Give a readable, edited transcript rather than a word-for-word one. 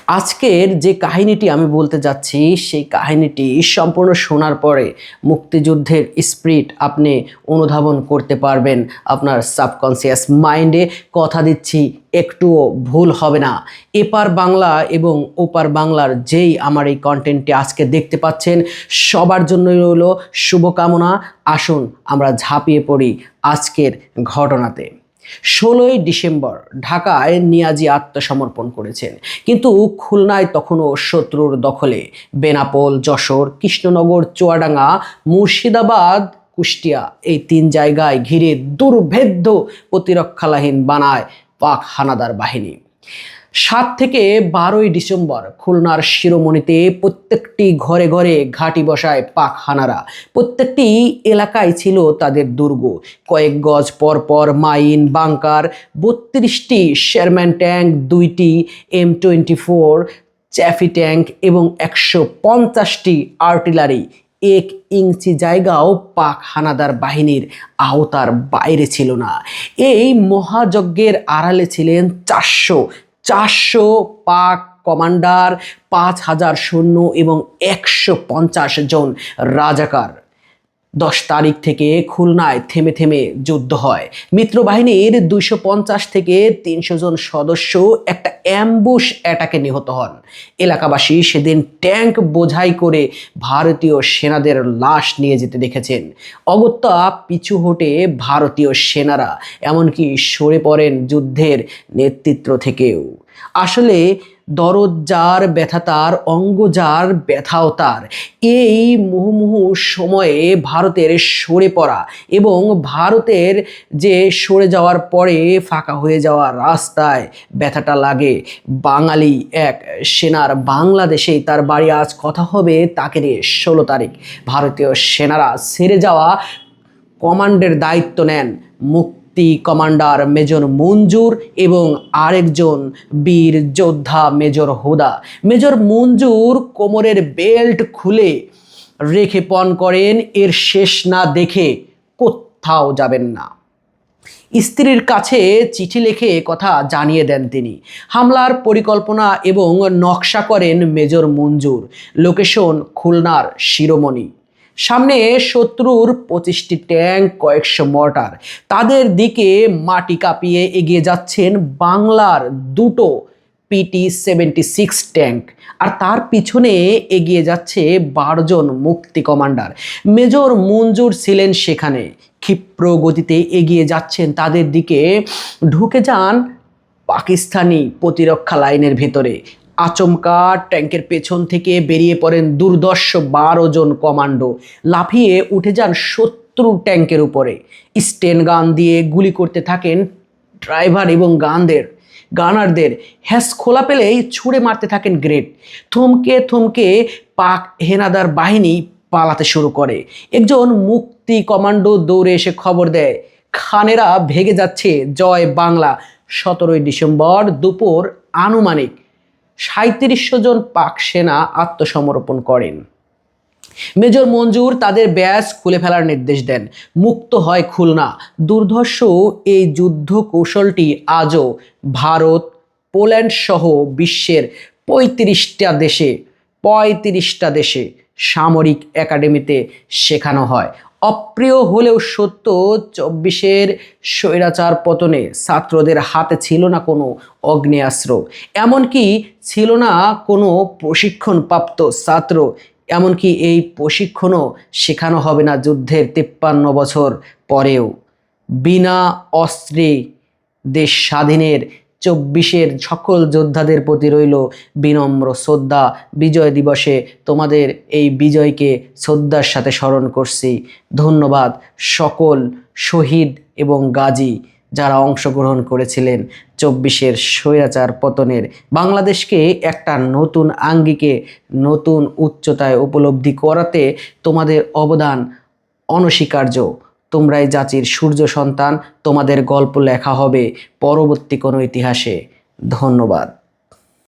আজকের যে কাহিনীটি আমি বলতে যাচ্ছি সেই কাহিনীটি সম্পূর্ণ শোনার পরে মুক্তিযুদ্ধের স্পিরিট আপনি অনুধাবন করতে পারবেন আপনার সাবকনসিয়াস মাইন্ডে। কথা দিচ্ছি একটুও ভুল হবে না। এপার বাংলা এবং ওপার বাংলার যেই আমার এই কন্টেন্টটি আজকে দেখতে পাচ্ছেন সবার জন্যই রইল শুভকামনা। আসুন আমরা ঝাঁপিয়ে পড়ি আজকের ঘটনাতে। 16ই ডিসেম্বর ঢাকায় নিয়াজি আত্মসমর্পণ করেছেন, কিন্তু খুলনায় তখনও শত্রুর দখলে। বেনাপোল, যশোর, কৃষ্ণনগর, চুয়াডাঙ্গা, মুর্শিদাবাদ, কুষ্টিয়া এই 3 জায়গায় ঘিরে দুর্ভেদ্য প্রতিরক্ষাহীন বানায় পাক হানাদার বাহিনী। 7 থেকে 12ই ডিসেম্বর খুলনার শিরোমণিতে প্রত্যেকটি ঘরে ঘরে ঘাঁটি বসায় পাক হানারা। প্রত্যেকটি এলাকায় ছিল তাদের দুর্গ। কয়েক গজ পর পর মাইন, বাংকার, 32টি শেরম্যান ট্যাঙ্ক, 2টি M24 চ্যাফি ট্যাঙ্ক এবং 150টি আর্টিলারি। 1 ইঞ্চি জায়গাও পাক হানাদার বাহিনীর আওতার বাইরে ছিল না। এই মহাযজ্ঞের আড়ালে ছিলেন 400 পাক কমান্ডার, 5000 সৈন্য এবং 150 জন রাজাকার। 10 তারিখ থেকে খুলনায় থেমে থেমে যুদ্ধ হয়। মিত্রবাহিনীর 250 থেকে 300 জন সদস্য একটা অ্যাম্বুশ অ্যাটাকে নিহত হন। এলাকাবাসী সেদিন ট্যাঙ্ক বোঝাই করে ভারতীয় সেনাদের লাশ নিয়ে যেতে দেখেছেন। অগত্যা পিছু হটে ভারতীয় সেনারা, এমনকি সরে পড়েন যুদ্ধের নেতৃত্ব থেকেও। আসলে দরদ যার ব্যথা তার, অঙ্গ যার ব্যথাও তার। এই মুহুর্মুহু সময়ে ভারতের সরে পড়া এবং ভারতের যে সরে যাওয়ার পরে ফাঁকা হয়ে যাওয়া রাস্তায় ব্যথাটা লাগে বাঙালি এক সেনার। বাংলাদেশেই তার বাড়ি। আজ কথা হবে তাকে নিয়ে। 16 তারিখ ভারতীয় সেনারা ছেড়ে যাওয়া কমান্ডের দায়িত্ব নেন কমান্ডার মেজর মঞ্জুর এবং আরেকজন বীর যোদ্ধা মেজর হুদা। মেজর মঞ্জুর কোমরের বেল্ট খুলে রেখে পণ করেন, এর শেষ না দেখে কোথাও যাবেন না। স্ত্রীর কাছে চিঠি লিখে কথা জানিয়ে দেন তিনি। হামলার পরিকল্পনা এবং নকশা করেন মেজর মঞ্জুর। লোকেশন খুলনার শিরোমণি। সামনে শত্রুর 25টি ট্যাঙ্ক, কয়েকশো মর্টার। তাদের দিকে মাটি কাঁপিয়ে এগিয়ে যাচ্ছেন বাংলার 2টো PT-76 ট্যাঙ্ক, আর তার পিছনে এগিয়ে যাচ্ছে 12 জন মুক্তি কমান্ডার। মেজর মঞ্জুর ছিলেন সেখানে। ক্ষিপ্র গতিতে এগিয়ে যাচ্ছেন তাদের দিকে। ঢুকে যান পাকিস্তানি প্রতিরক্ষা লাইনের ভেতরে। আচমকা ট্যাঙ্কের পেছন থেকে বেরিয়ে পড়েন দুর্ধর্ষ 12 জন কমান্ডো। লাফিয়ে উঠে যান শত্রু ট্যাঙ্কের উপরে। স্টেন গান দিয়ে গুলি করতে থাকেন ড্রাইভার এবং গানারদের। হ্যাস খোলা পেলেই ছুঁড়ে মারতে থাকেন গ্রেড। থমকে থমকে পাক হেনাদার বাহিনী পালাতে শুরু করে। একজন মুক্তি কমান্ডো দৌড়ে এসে খবর দেয়, খানেরা ভেগে যাচ্ছে, জয় বাংলা। 17ই ডিসেম্বর দুপুর আনুমানিক 3700 জন পাক সেনা আত্মসমর্পণ করেন। মেজর মঞ্জুর তাদের ব্যাজ খুলে ফেলার নির্দেশ দেন। মুক্ত হয় খুলনা। দুর্ধর্ষ এই যুদ্ধ কৌশলটি আজও ভারত, পোল্যান্ড সহ বিশ্বের 35টা দেশে সামরিক একাডেমিতে শেখানো হয়। অপ্রিয় হলেও সত্য, 24-এর স্বৈরাচার পতনে ছাত্রদের হাতে ছিল না কোনো অগ্নেয়াস্ত্র, এমনকি ছিল না কোনো প্রশিক্ষণপ্রাপ্ত ছাত্র। এমনকি এই প্রশিক্ষণও শেখানো হবে না যুদ্ধের 53 বছর পরেও। বিনা অস্ত্রে দেশ স্বাধীনের 24-এর সকল যোদ্ধাদের প্রতি রইল বিনম্র শ্রদ্ধা। বিজয় দিবসে তোমাদের এই বিজয়কে শ্রদ্ধার সাথে স্মরণ করছি। ধন্যবাদ সকল শহীদ এবং গাজী যারা অংশগ্রহণ করেছিলেন 24-এর স্বৈরাচার পতনের বাংলাদেশকে একটা নতুন আঙ্গিকে, নতুন উচ্চতায় উপলব্ধি করাতে তোমাদের অবদান অনস্বীকার্য। তোমরাই জাতির সূর্য সন্তান। তোমাদের গল্প লেখা হবে পরবর্তী কোনো ইতিহাসে। ধন্যবাদ।